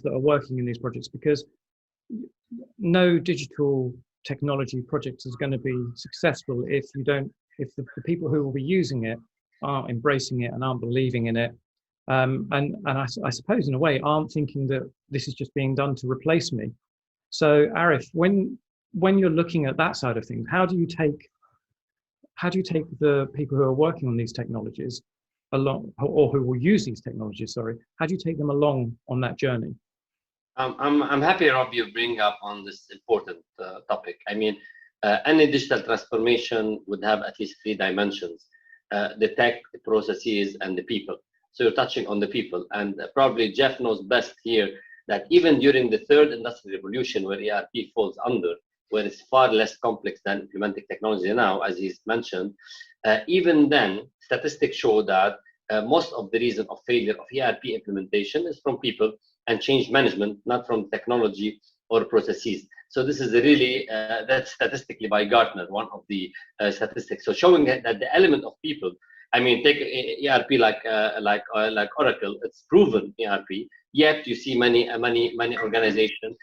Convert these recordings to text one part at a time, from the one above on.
that are working in these projects, because no digital technology project is going to be successful if the people who will be using it aren't embracing it and aren't believing in it. And I suppose in a way aren't thinking that this is just being done to replace me. So Arif, when you're looking at that side of things, how do you take the people who are working on these technologies along, or who will use these technologies, sorry, how do you take them along on that journey? I'm happy, Rob, you bring up on this important topic. I mean, any digital transformation would have at least three dimensions: the tech, the processes, and the people. So you're touching on the people, and probably Jeff knows best here that even during the third industrial revolution, where ERP falls under, where it's far less complex than implementing technology now, as he's mentioned, even then, statistics show that most of the reason of failure of ERP implementation is from people and change management, not from technology or processes. So this is really, that's statistically by Gartner, one of the statistics. So showing that the element of people, I mean, take ERP like Oracle, it's proven ERP, yet you see many organizations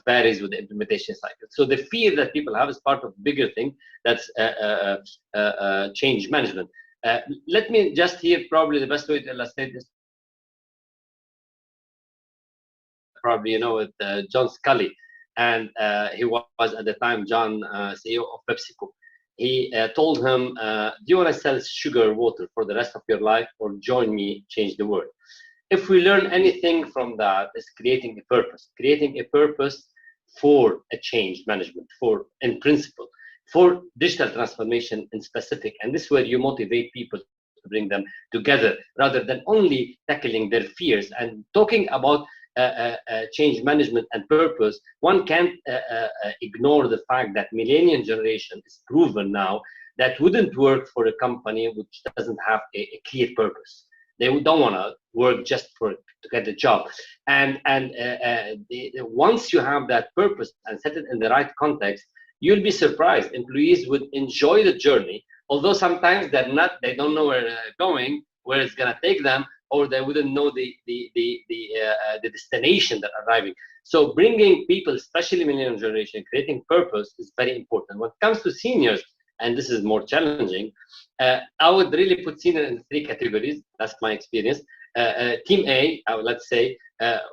varies with the implementation cycle. So the fear that people have is part of bigger thing, that's change management. Let me just here, probably the best way to illustrate this, probably you know it, John Scully, and he was at the time John, CEO of PepsiCo. He told him, do you want to sell sugar water for the rest of your life, or join me, change the world? If we learn anything from that, is creating a purpose for a change management, in principle, for digital transformation in specific. And this is where you motivate people to bring them together, rather than only tackling their fears. And talking about change management and purpose, one can't ignore the fact that millennial generation is proven now that wouldn't work for a company which doesn't have a clear purpose. They don't want to work just to get a job. And once you have that purpose and set it in the right context, you'll be surprised. Employees would enjoy the journey, although sometimes they don't know where they're going, where it's going to take them, or they wouldn't know the destination they're arriving. So bringing people, especially millennial generation, creating purpose is very important. When it comes to seniors, and this is more challenging, I would really put senior in three categories. That's my experience. Team A, let's say,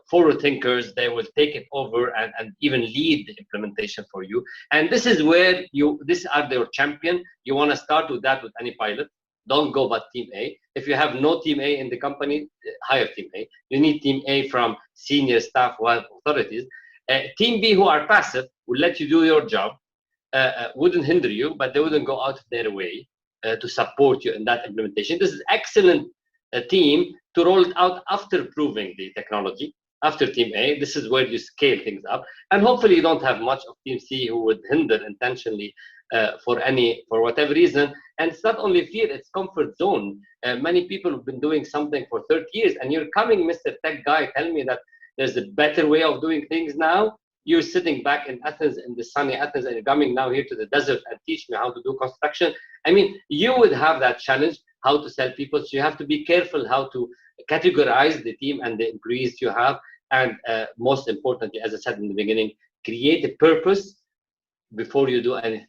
forward thinkers, they will take it over and even lead the implementation for you. And this is where these are their champion. You want to start with that with any pilot. Don't go by Team A. If you have no Team A in the company, hire Team A. You need Team A from senior staff who have authorities. Team B, who are passive, will let you do your job, wouldn't hinder you, but they wouldn't go out of their way to support you in that implementation. This is excellent team to roll it out after proving the technology, after Team A. This is where you scale things up. And hopefully you don't have much of Team C who would hinder intentionally for whatever reason. And it's not only fear, it's comfort zone. Many people have been doing something for 30 years, and you're coming, Mr. Tech Guy, tell me that there's a better way of doing things now. You're sitting back in Athens, in the sunny Athens, and you're coming now here to the desert and teach me how to do construction. I mean, you would have that challenge, how to sell people. So you have to be careful how to categorize the team and the employees you have. And most importantly, as I said in the beginning, create a purpose before you do anything.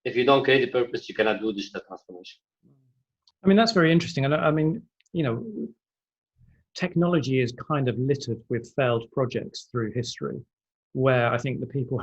If you don't create a purpose, you cannot do digital transformation. I mean, that's very interesting. And I mean, you know, technology is kind of littered with failed projects through history, where I think the people